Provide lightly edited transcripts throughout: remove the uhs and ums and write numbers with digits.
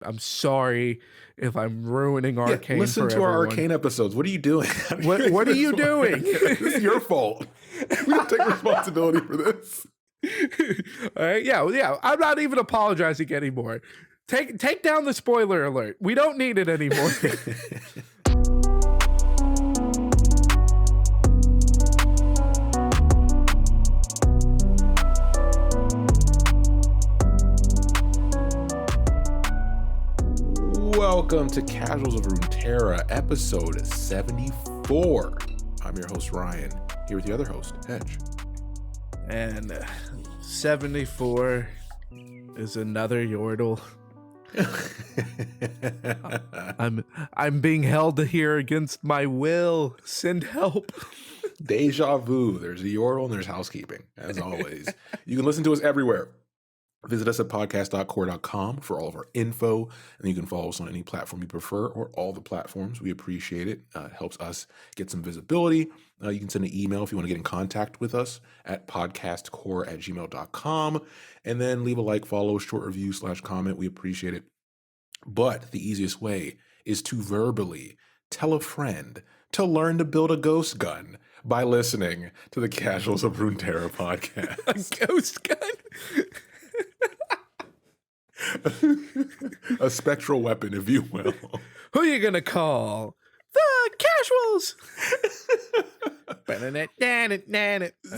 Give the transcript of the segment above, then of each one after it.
I'm sorry if I'm ruining Yeah, Arcane listen for to our everyone. Arcane episodes. What are you doing? What are you doing? This is your fault. We don't take responsibility for this. All right, yeah. I'm not even apologizing anymore. Take down the spoiler alert. We don't need it anymore. Welcome to Casuals of Runeterra, episode 74. I'm your host, Ryan, here with the other host, Hedge. And 74 is another Yordle. I'm being held here against my will. Send help. Deja vu. There's a Yordle and there's housekeeping, as always. You can listen to us everywhere. Visit us at podcast.core.com for all of our info, and you can follow us on any platform you prefer or all the platforms. We appreciate it. It helps us get some visibility. You can send an email if you want to get in contact with us at podcastcore@gmail.com, and then leave a like, follow, short review / comment. We appreciate it. But the easiest way is to verbally tell a friend to learn to build a ghost gun by listening to the Casuals of Runeterra podcast. A ghost gun? A spectral weapon, if you will. Who are you gonna call? The Casuals. Okay.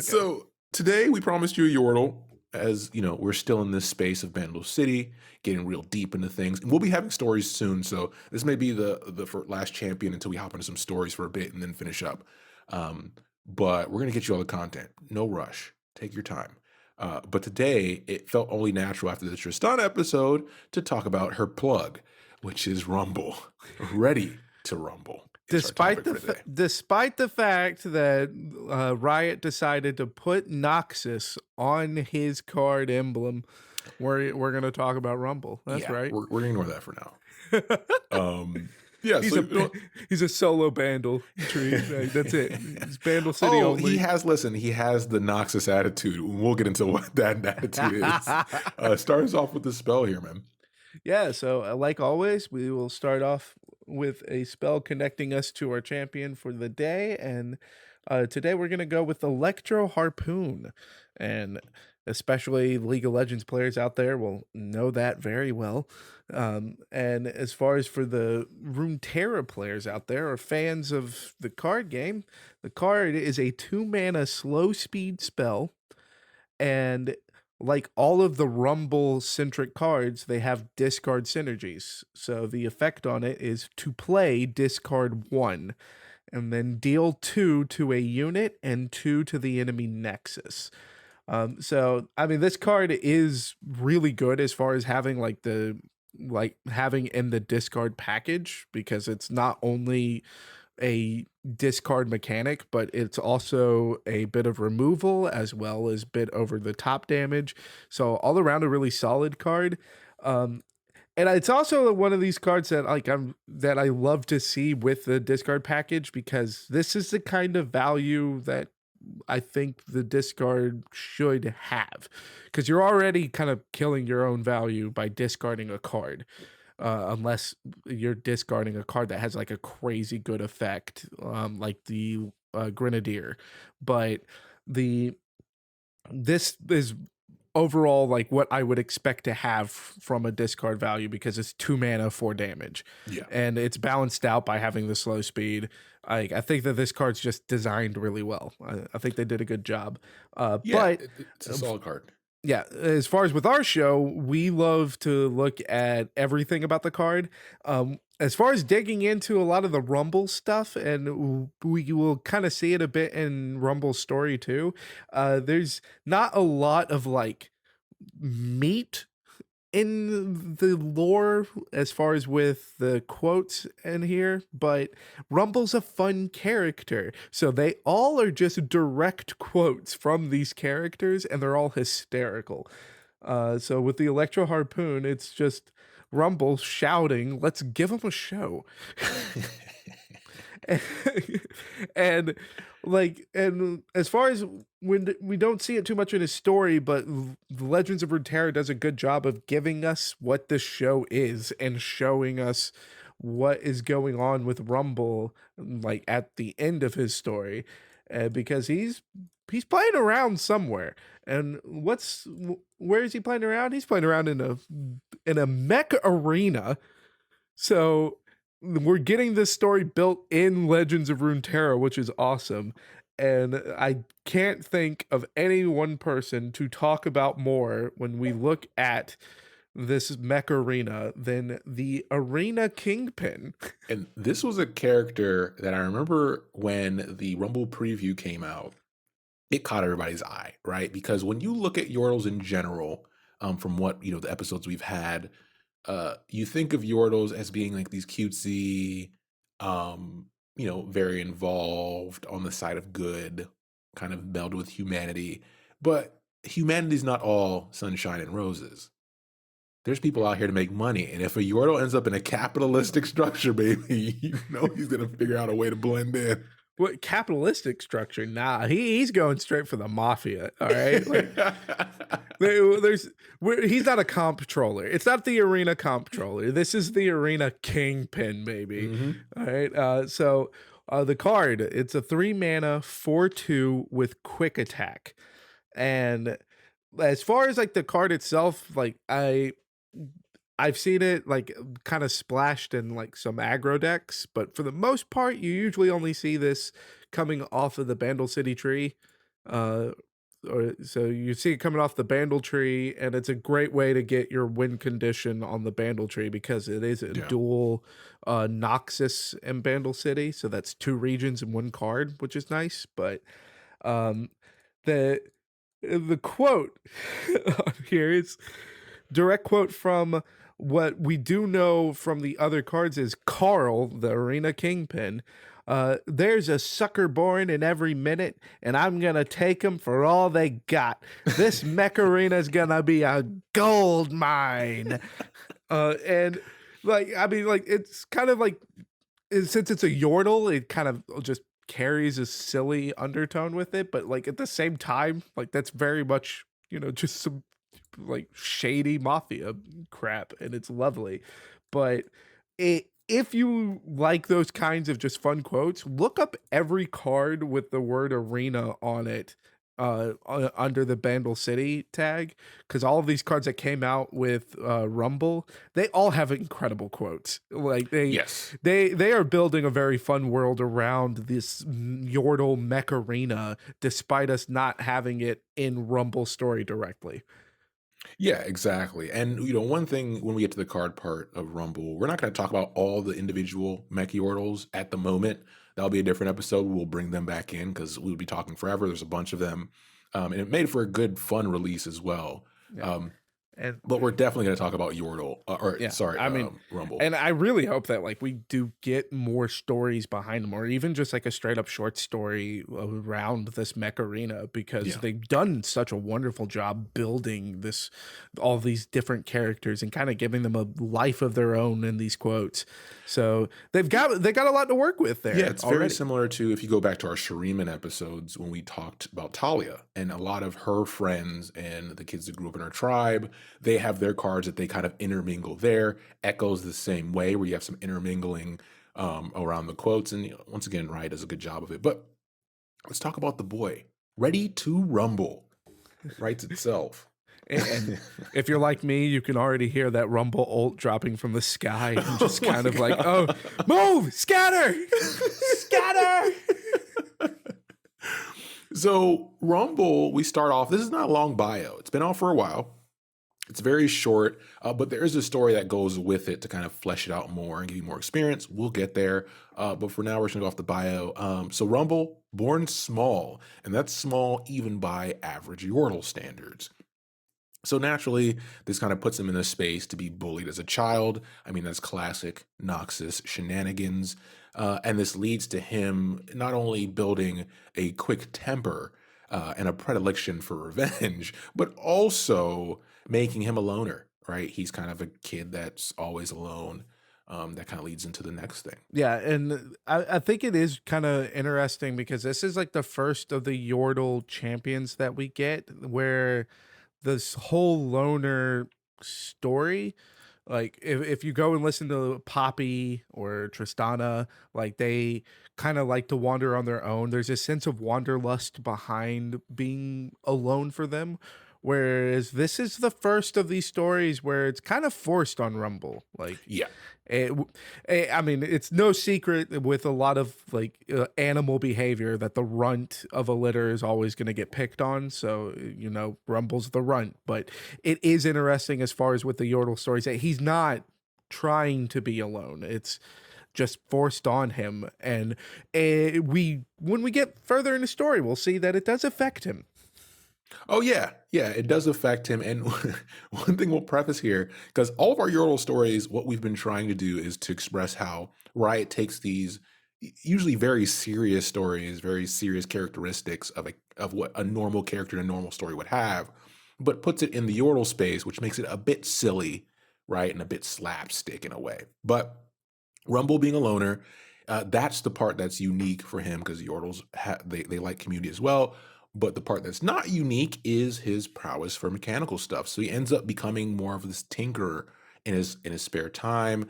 So today we promised you a Yordle. As you know, we're still in this space of Bandle City, getting real deep into things. And we'll be having stories soon, so this may be the last champion until we hop into some stories for a bit and then finish up. But we're gonna get you all the content. No rush. Take your time. But today, it felt only natural after the Tristan episode to talk about her plug, which is Rumble. Ready to rumble. Despite the fact that Riot decided to put Noxus on his card emblem, we're going to talk about Rumble. That's right. We're going to ignore that for now. Yeah, he's a solo Bandle tree. That's it. It's Bandle City only. He has the Noxus attitude. We'll get into what that attitude is. Start us off with the spell here, man. Yeah, so like always, we will start off with a spell connecting us to our champion for the day. And today we're going to go with Electro Harpoon. And especially League of Legends players out there will know that very well. And as far as for the Runeterra players out there or fans of the card game, the card is a 2-mana slow speed spell. And like all of the Rumble-centric cards, they have discard synergies. So the effect on it is to play discard 1 and then deal 2 to a unit and 2 to the enemy nexus. So I mean, this card is really good as far as having having in the discard package, because it's not only a discard mechanic, but it's also a bit of removal as well as bit over the top damage. So all around a really solid card. And it's also one of these cards that I love to see with the discard package, because this is the kind of value that I think the discard should have, because you're already kind of killing your own value by discarding a card. Unless you're discarding a card that has like a crazy good effect, like the Grenadier. But this is overall like what I would expect to have from a discard value, because it's 2 mana, 4 damage. Yeah. And it's balanced out by having the slow speed. I think that this card's just designed really well. I think they did a good job. But it's a solid card. Yeah, as far as with our show, we love to look at everything about the card. As far as digging into a lot of the Rumble stuff, and we will kind of see it a bit in Rumble's story too, there's not a lot of like meat in the lore as far as with the quotes in here, but Rumble's a fun character. So they all are just direct quotes from these characters, and they're all hysterical. So with the Electro Harpoon, it's just Rumble shouting, "Let's give him a show." and and as far as when we don't see it too much in his story, but the Legends of Runeterra does a good job of giving us what the show is and showing us what is going on with Rumble, like at the end of his story, because he's playing around somewhere. And where is he playing around? He's playing around in a mech arena. So we're getting this story built in Legends of Runeterra, which is awesome. And I can't think of any one person to talk about more when we look at this mech arena than the Arena Kingpin. And this was a character that I remember when the Rumble preview came out, it caught everybody's eye, right? Because when you look at Yordles in general, from what the episodes we've had, you think of Yordles as being like these cutesy, very involved on the side of good, kind of melded with humanity. But humanity's not all sunshine and roses. There's people out here to make money, and if a Yordle ends up in a capitalistic structure, baby, he's gonna figure out a way to blend in. What capitalistic structure? Nah, he's going straight for the mafia. All right, like he's not a comptroller. It's not the arena comptroller. This is the arena kingpin, baby. Mhm. All right. The card, it's a 3 mana 4/2 with quick attack, and as far as like the card itself, like I've seen it like kind of splashed in like some aggro decks, but for the most part, you usually only see this coming off of the Bandle City tree. Uh, or so you see it coming off the Bandle tree, and it's a great way to get your win condition on the Bandle tree because it is a Yeah. dual Noxus and Bandle City, so that's 2 regions in one card, which is nice. But um, the the quote on here is direct quote from what we do know from the other cards is Carl, the arena kingpin. There's a sucker born in every minute, and I'm gonna take them for all they got. This mech arena is gonna be a gold mine. And I mean, like it's kind of like since it's a Yordle, it kind of just carries a silly undertone with it, but like at the same time, like that's very much just some like shady mafia crap, and it's lovely. But if you like those kinds of just fun quotes, look up every card with the word arena on it under the Bandle City tag, because all of these cards that came out with Rumble, they all have incredible quotes. Like Yes. they are building a very fun world around this Yordle mech arena, despite us not having it in Rumble story directly. Yeah, exactly. And one thing when we get to the card part of Rumble, we're not going to talk about all the individual mech Yordles at the moment. That'll be a different episode. We'll bring them back in because we'll be talking forever. There's a bunch of them, and it made for a good, fun release as well. Yeah. Um, And but we're definitely going to talk about Yordle, or yeah, sorry, I mean, Rumble. and I really hope that like we do get more stories behind them, or even just like a straight up short story around this mech arena, because Yeah. they've done such a wonderful job building all these different characters and kind of giving them a life of their own in these quotes. So they got a lot to work with there. Yeah, it's very already. similar to if you go back to our Shuriman episodes when we talked about Talia and a lot of her friends and the kids that grew up in her tribe. They have their cards that they kind of intermingle there. Echoes the same way, where you have some intermingling around the quotes. And once again, Riot does a good job of it. But let's talk about the boy. Ready to Rumble. It writes itself. And if you're like me, you can already hear that Rumble ult dropping from the sky and just Oh my kind of like, God. oh, move, scatter, scatter. So Rumble, we start off. This is not a long bio. It's been out for a while. It's very short, but there is a story that goes with it to kind of flesh it out more and give you more experience. We'll get there. But for now, we're just going to go off the bio. So Rumble, born small, and that's small even by average Yordle standards. So naturally, this kind of puts him in a space to be bullied as a child. I mean, that's classic Noxus shenanigans. And this leads to him not only building a quick temper and a predilection for revenge, but also making him a loner, right? He's kind of a kid that's always alone. that kind of leads into the next thing. Yeah, and I think it is kinda interesting because this is, like, the first of the Yordle champions that we get where this whole loner story, like, if you go and listen to Poppy or Tristana, like, they kinda like to wander on their own. There's a sense of wanderlust behind being alone for them, whereas this is the first of these stories where it's kind of forced on Rumble, like, Yeah. it w I mean, it's no secret with a lot of, like, animal behavior that the runt of a litter is always gonna get picked on, so, Rumble's the runt, but it is interesting as far as with the Yordle stories that he's not trying to be alone, it's just forced on him, and, we when we get further in the story, we'll see that it does affect him. Oh yeah, yeah, it does affect him. And one thing we'll preface here, because all of our Yordle stories, what we've been trying to do is to express how Riot takes these usually very serious stories, very serious characteristics of what a normal character in a normal story would have, but puts it in the Yordle space, which makes it a bit silly, right, and a bit slapstick in a way. But Rumble being a loner, that's the part that's unique for him because the Yordles they like community as well. But the part that's not unique is his prowess for mechanical stuff. So he ends up becoming more of this tinkerer in his spare time.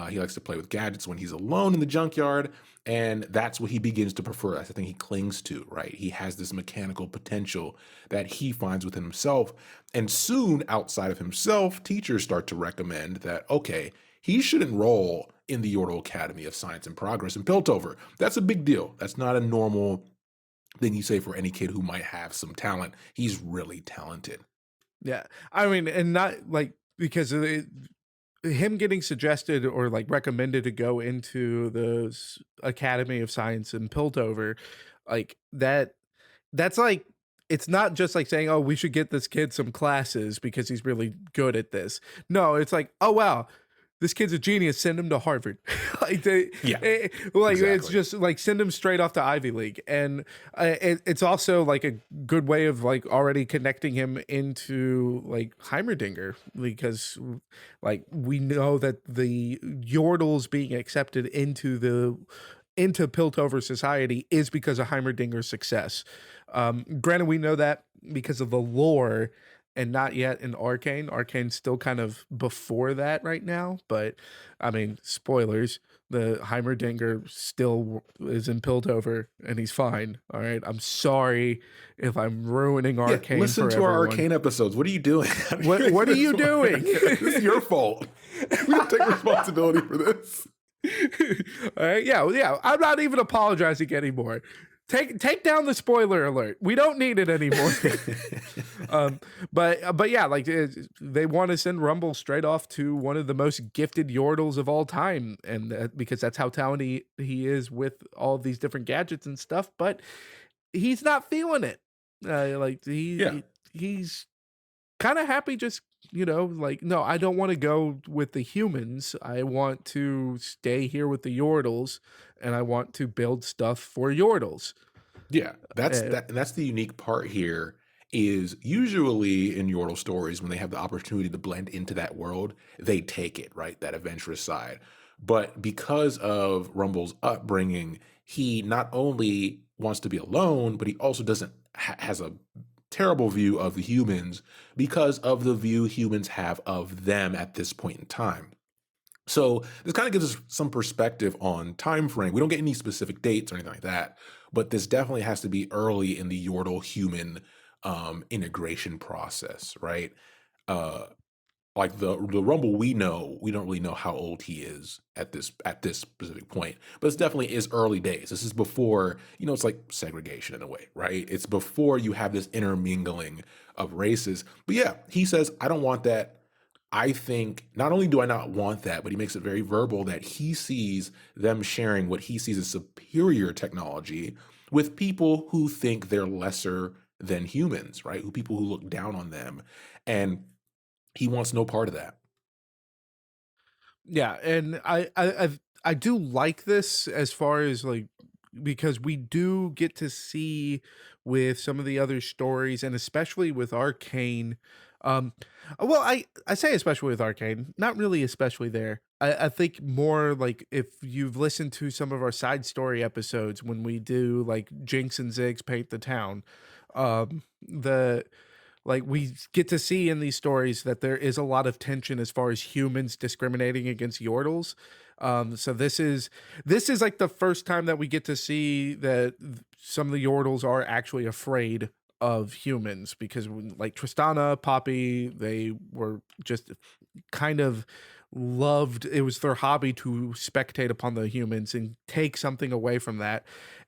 He likes to play with gadgets when he's alone in the junkyard, and that's what he begins to prefer. That's the thing he clings to, right? He has this mechanical potential that he finds within himself, and soon outside of himself, teachers start to recommend that okay, he should enroll in the Yordle Academy of Science and Progress in Piltover. That's a big deal. That's not a normal thing you say for any kid who might have some talent. He's really talented. Yeah, I mean, and not, like, because of him getting suggested or, like, recommended to go into the Academy of Science in Piltover, like, that's like it's not just like saying, "Oh, we should get this kid some classes because he's really good at this." No, it's like, "Oh, wow, this kid's a genius, send him to Harvard." Like, Yeah, like, it's exactly. just, like, send him straight off to Ivy League, and, it's also, like, a good way of, like, already connecting him into, like, Heimerdinger because, like, we know that the Yordles being accepted into Piltover society is because of Heimerdinger's success. Granted, we know that because of the lore and not yet in Arcane. Arcane's still kind of before that right now, but I mean, spoilers. The Heimerdinger still is in Piltover and he's fine. All right. I'm sorry if I'm ruining Yeah, Arcane listen for to our everyone. Arcane episodes. What are you doing? How do you What make are you this one? doing? This is your fault. We don't take responsibility for this. All right, yeah, well, yeah. I'm not even apologizing anymore. Take down the spoiler alert. We don't need it anymore. um, but yeah, like they want to send Rumble straight off to one of the most gifted Yordles of all time, and because that's how talented he is with all of these different gadgets and stuff. But he's not feeling it. Like Yeah. he's kind of happy just like, no, I don't want to go with the humans. I want to stay here with the Yordles, and I want to build stuff for Yordles. Yeah, uh, that's the unique part here is usually in Yordle stories when they have the opportunity to blend into that world, they take it, right? That adventurous side. But because of Rumble's upbringing, he not only wants to be alone, but he also doesn't has a terrible view of the humans because of the view humans have of them at this point in time. So this kind of gives us some perspective on time frame. We don't get any specific dates or anything like that, but this definitely has to be early in the Yordle human integration process, right? Uh, like the Rumble we know, we don't really know how old he is at this specific point, but it's definitely is early days. This is before it's like segregation in a way, right? It's before you have this intermingling of races. But yeah, he says, I don't want that. I think not only do I not want that, but he makes it very verbal that he sees them sharing what he sees as superior technology with people who think they're lesser than humans, right? Who people who look down on them. And he wants no part of that. yeah, and I do like this as far as like because we do get to see with some of the other stories and especially with Arcane. Um, well, I say especially with Arcane, not really especially there. I think more like if you've listened to some of our side story episodes when we do like Jinx and Ziggs paint the town, the like we get to see in these stories that there is a lot of tension as far as humans discriminating against Yordles. So this is like the first time that we get to see that some of the Yordles are actually afraid of humans because like Tristana, Poppy, they were just kind of loved it was their hobby to spectate upon the humans and take something away from that.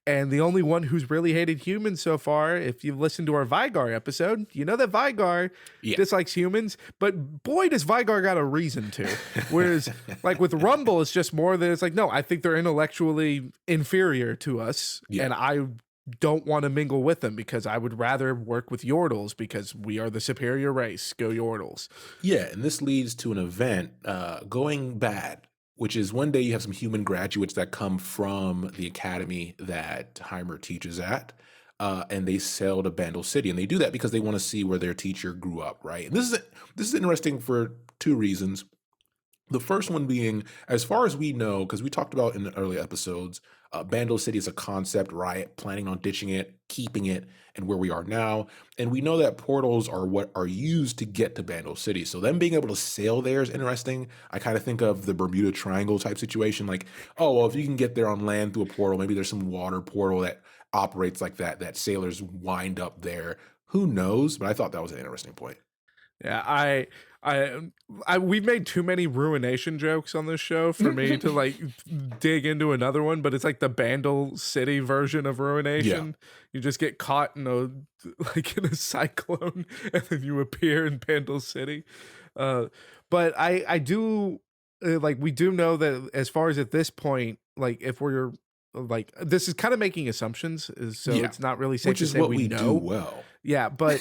And the only one who's really hated humans so far, if you've listened to our Vigar episode, you know that Vigar Yeah. dislikes humans, but boy does Vigar got a reason to. Whereas like with Rumble, it's just more that it's like, no, I think they're intellectually inferior to us, Yeah. and I don't want to mingle with them because I would rather work with Yordles because we are the superior race. Go Yordles. Yeah, and this leads to an event going bad, which is one day you have some human graduates that come from the academy that Heimer teaches at, and they sail to Bandle City, and they do that because they want to see where their teacher grew up, right? And this is interesting for two reasons. The first one being, as far as we know, because we talked about in the early episodes, Bandle City is a concept, right? Planning on ditching it, keeping it, and where we are now. And we know that portals are what are used to get to Bandle City. So them being able to sail there is interesting. I kind of think of the Bermuda Triangle type situation, like, oh, well, if you can get there on land through a portal, maybe there's some water portal that operates like that, that sailors wind up there. Who knows? But I thought that was an interesting point. Yeah, we've made too many ruination jokes on this show for me to like dig into another one, but it's like the Bandle City version of Yeah. ruination. You just get caught in a like in a cyclone and then you appear in Bandle City. Uh, but I do like we do know that as far as at this point, like if we're like this is kind of making assumptions, so Yeah. it's not really safe Which to is say what we we do know. well. Yeah, but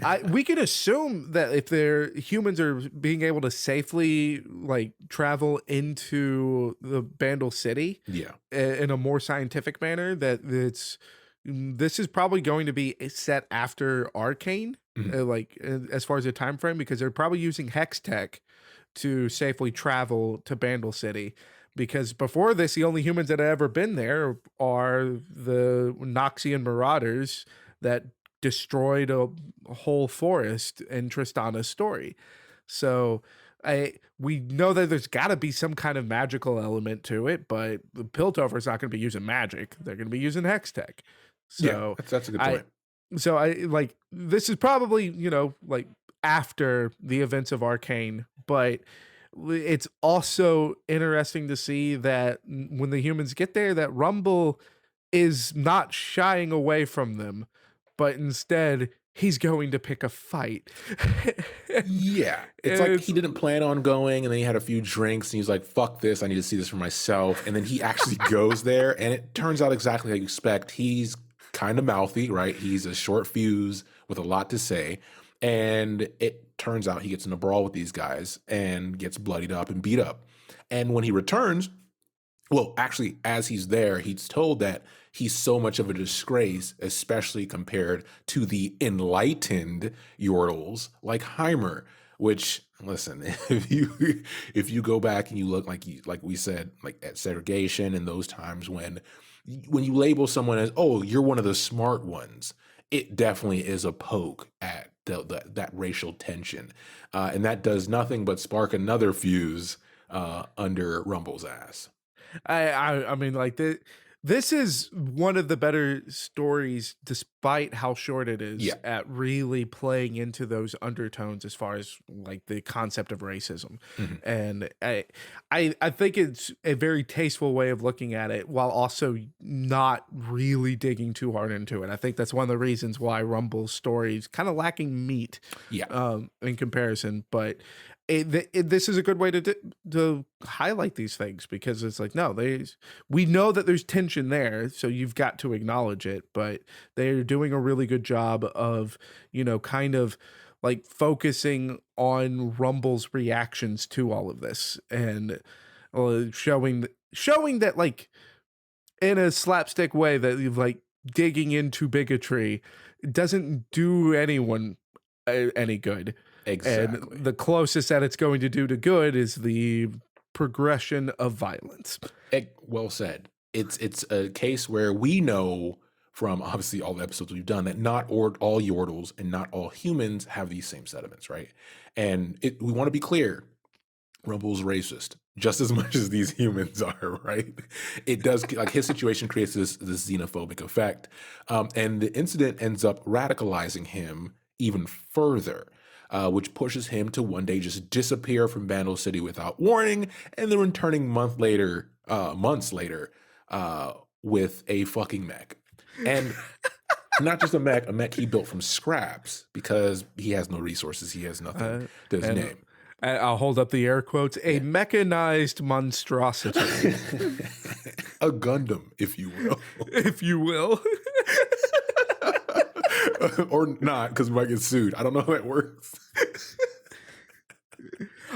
I we can assume that if their humans are being able to safely like travel into the Bandle City Yeah. in a more scientific manner, that this is probably going to be set after Arcane, Mhm. as far as the time frame, because they're probably using hex tech to safely travel to Bandle City. Because before this, the only humans that have ever been there are the Noxian marauders that destroyed a whole forest in Tristana's story. So I we know that there's got to be some kind of magical element to it, but the Piltover's not going to be using magic. They're going to be using hex tech. Yeah, So that's a good I point. I like this is probably, like after the events of Arcane, but it's also interesting to see that when the humans get there, that Rumble is not shying away from them, but instead he's going to pick a fight. and Yeah, it's like it's he didn't plan on going, and then he had a few drinks, and he's like, "Fuck this! I need to see this for myself." And then he actually goes there, and it turns out exactly how you expect. He's kind of mouthy, right? He's a short fuse with a lot to say, and it turns out he gets in a brawl with these guys and gets bloodied up and beat up. And when he returns, well, actually, as he's there, he's told that he's so much of a disgrace, especially compared to the enlightened Yordles like Heimer. Which, listen, if you go back and you look like we said, like at segregation and those times when you label someone as, oh, you're one of the smart ones, it definitely is a poke at that racial tension, and that does nothing but spark another fuse under Rumble's ass. I mean, like this is one of the better stories, despite how short it is, Yeah. at really playing into those undertones as far as like the concept of racism. Mhm. And I think it's a very tasteful way of looking at it while also not really digging too hard into it. I think that's one of the reasons why Rumble's story is kind of lacking meat Yeah. in comparison. But this is a good way to highlight these things because it's like no, we know that there's tension there, so you've got to acknowledge it. But they're doing a really good job of kind of like focusing on Rumble's reactions to all of this and showing that like in a slapstick way that you've like digging into bigotry doesn't do anyone any good. And Exactly. the closest that it's going to do to good is the progression of violence. Well said. It's a case where we know from obviously all the episodes we've done that not all Yordles and not all humans have these same sentiments, right? And we want to be clear. Rumble's racist just as much as these humans are, right? It does, like, his situation creates this xenophobic effect, and the incident ends up radicalizing him even further, which pushes him to one day just disappear from Bandle City without warning, and then returning months later, with a fucking mech, and not just a mech he built from scraps because he has no resources, he has nothing to his And name. I'll hold up the air quotes, a mechanized monstrosity, A Gundam, if you will. if you will. Or not, because we might get sued. I don't know how that works.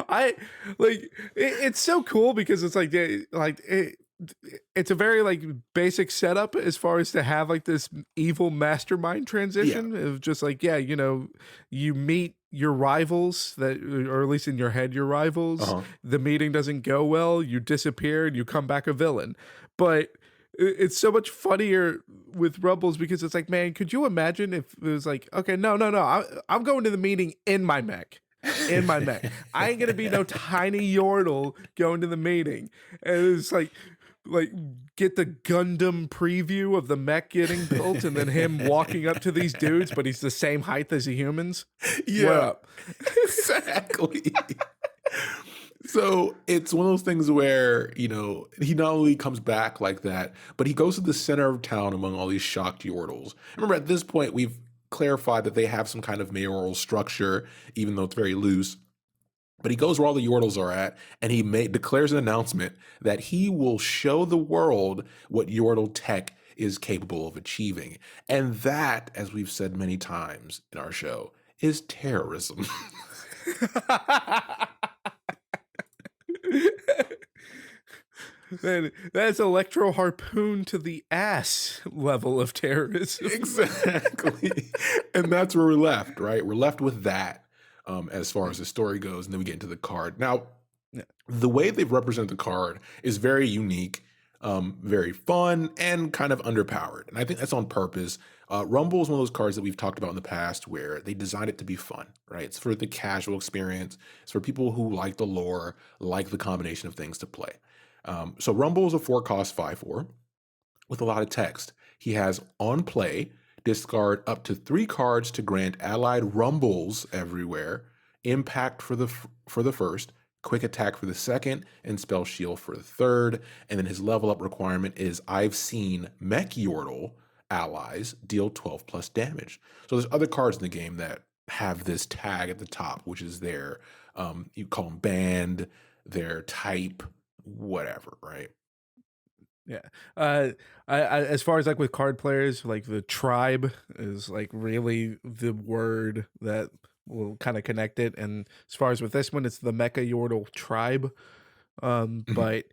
I like it's so cool because it's like it's a very like basic setup as far as to have like this evil mastermind transition of just like, yeah, you know, you meet your rivals that, or at least in your head your rivals, Uh-huh. the meeting doesn't go well, you disappear and you come back a villain. But it's so much funnier with Rumbles because it's like, man, could you imagine if it was like, okay, no, I'm going to the meeting in my mech. In my mech. I ain't gonna be no tiny Yordle going to the meeting. And it's like get the Gundam preview of the mech getting built and then him walking up to these dudes, but he's the same height as the humans. What Yeah, up? exactly. So it's one of those things where, you know, he not only comes back like that, but he goes to the center of town among all these shocked Yordles. Remember, at this point, we've clarified that they have some kind of mayoral structure, even though it's very loose. But he goes where all the Yordles are at, and he declares an announcement that he will show the world what Yordle tech is capable of achieving. And that, as we've said many times in our show, is terrorism. Man, that's electro harpoon to the ass level of terrorism. Exactly. And that's where we're left, right? We're left with that, as far as the story goes. And then we get into the card. Now, Yeah. the way they've represented the card is very unique, very fun, and kind of underpowered. And I think that's on purpose. Rumble is one of those cards that we've talked about in the past where they designed it to be fun, right? It's for the casual experience. It's for people who like the lore, like the combination of things to play. So Rumble is a 4-cost 5/4 with a lot of text. He has on play, discard up to 3 cards to grant allied rumbles everywhere, impact for the first, quick attack for the second, and spell shield for the third. And then his level up requirement is I've seen Mech Yordle allies deal 12 plus damage. So there's other cards in the game that have this tag at the top, which is their you call them band, their type, whatever, right? Yeah. As far as like with card players, like the tribe is like really the word that will kind of connect it. And as far as with this one, it's the Mecha Yordle tribe. Mhm. But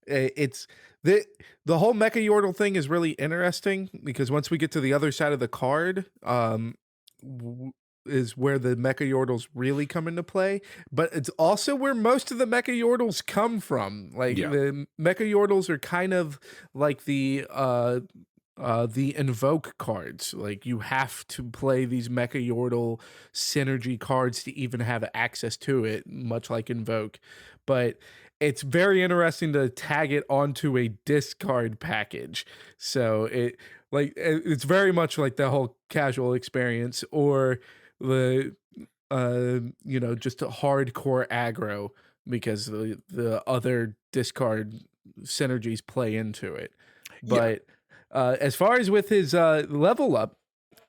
it's the whole Mecha Yordle thing is really interesting because once we get to the other side of the card, is where the Mecha Yordles really come into play. But it's also where most of the Mecha Yordles come from. Like Yeah. the Mecha Yordles are kind of like the invoke cards. Like you have to play these Mecha Yordle synergy cards to even have access to it, much like invoke. But it's very interesting to tag it onto a discard package. So it's very much like the whole casual experience or the just a hardcore aggro because the other discard synergies play into it. Yeah. But as far as with his level up,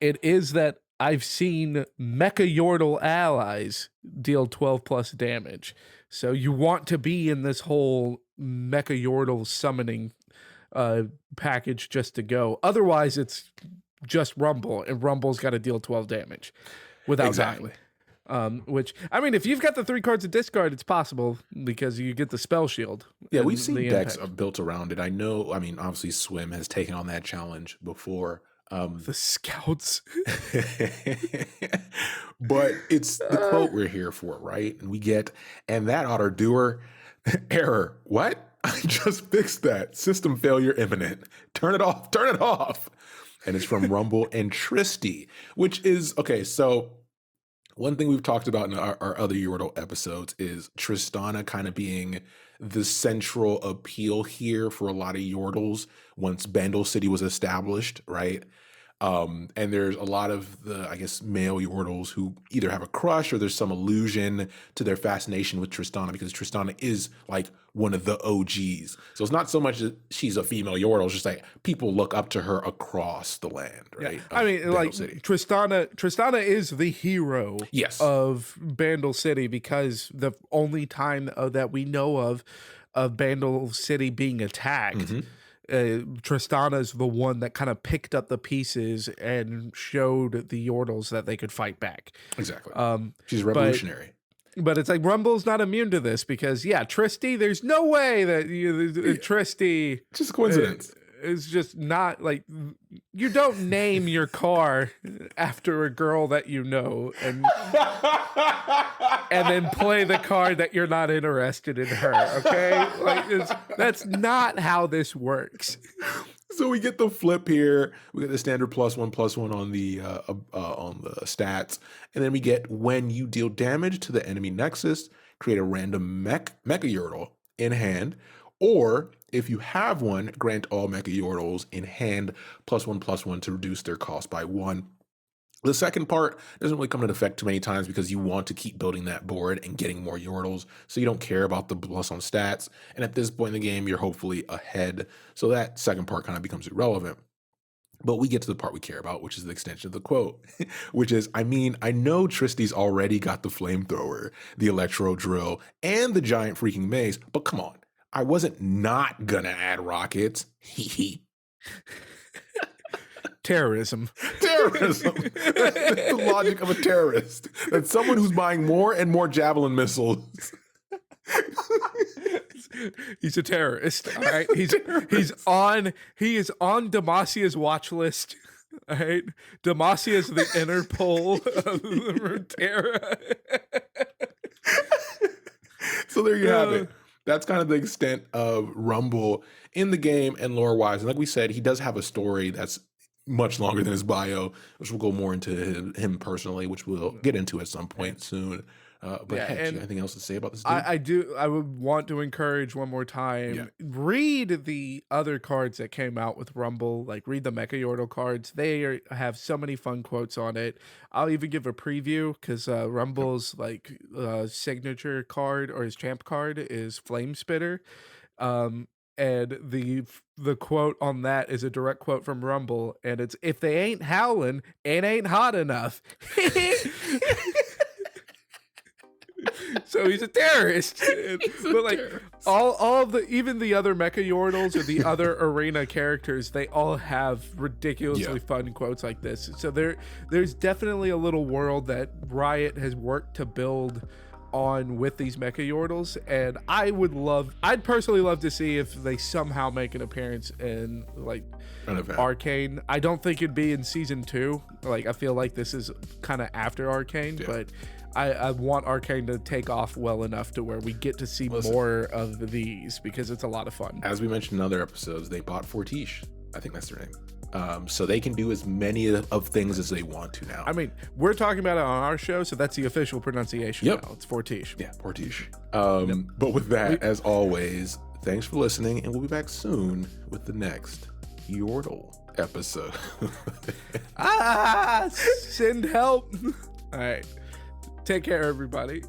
it is that I've seen Mecha Yordle allies deal 12 plus damage. So you want to be in this whole Mecha Yordle summoning package just to go. Otherwise, it's just Rumble, and Rumble's got to deal 12 damage without dying. Exactly. Which, I mean, if you've got the 3 cards of discard, it's possible because you get the spell shield Yeah, we've and seen the decks impact. built around it. I know, I mean, obviously Swim has taken on that challenge before. The scouts. But it's the quote we're here for, right? And we get, and that oughter doer, error. What? I just fixed that. System failure imminent. Turn it off. Turn it off. And it's from Rumble and Tristy, which is, okay, so one thing we've talked about in our other Yordle episodes is Tristana kind of being the central appeal here for a lot of Yordles once Bandle City was established, right? And there's a lot of the, I guess, male Yordles who either have a crush or there's some allusion to their fascination with Tristana because Tristana is like one of the OGs. So it's not so much that she's a female Yordle, it's just like people look up to her across the land, right? Yeah. I mean, like City. Tristana is the hero of Bandle City because the only time that we know of Bandle City being attacked, Tristana's the one that kind of picked up the pieces and showed the Yordles that they could fight back. Exactly. She's revolutionary. But it's like Rumble's not immune to this because, yeah, Tristy, there's no way that Tristy... Just coincidence. Is just not like, you don't name your car after a girl that you know and then play the card that you're not interested in her, okay? Like that's not how this works. So we get the flip here. We get the standard +1/+1 on the stats, and then we get when you deal damage to the enemy Nexus, create a random Mecha Yordle in hand, or if you have one, grant all Mecha Yordles in hand +1/+1 to reduce their cost by 1. The second part doesn't really come into effect too many times because you want to keep building that board and getting more Yordles, so you don't care about the plus on stats. And at this point in the game, you're hopefully ahead, so that second part kind of becomes irrelevant. But we get to the part we care about, which is the extension of the quote, which is, I mean, I know Tristy's already got the flamethrower, the electro drill, and the giant freaking maze, but come on. I wasn't not gonna add rockets. Terrorism. Terrorism. That's the logic of a terrorist. That's someone who's buying more and more javelin missiles. He's a terrorist. All right. He is on Demasia's watch list. All right. Demacia is the Interpol of Runeterra. So there you have it. That's kind of the extent of Rumble in the game and lore-wise. And like we said, he does have a story that's much longer than his bio, which we'll go more into him personally, which we'll get into at some point soon. But yeah, heck, anything else to say about this dude? I would want to encourage one more time, read the other cards that came out with Rumble, like read the Mecha Yordle cards. They have so many fun quotes on it. I'll even give a preview because Rumble's like signature card or his champ card is Flame Spitter. And the quote on that is a direct quote from Rumble, and it's, if they ain't howling, it ain't hot enough. So he's a terrorist. But like all of the, even the other Mecha Yordles or the other arena characters, they all have ridiculously fun quotes like this. So there's definitely a little world that Riot has worked to build on with these Mecha Yordles, and I'd personally love to see if they somehow make an appearance in like Arcane. I don't think it'd be in season 2. Like I feel like this is kind of after Arcane, but I want Arcane to take off well enough to where we get to see more of these because it's a lot of fun. As we mentioned in other episodes, they bought Fortiche. I think that's their name. So they can do as many of things as they want to now. I mean, we're talking about it on our show, so that's the official pronunciation now. It's Fortiche. Yeah, Fortiche. But with that, as always, thanks for listening, and we'll be back soon with the next Yordle episode. Send help. All right. Take care, everybody.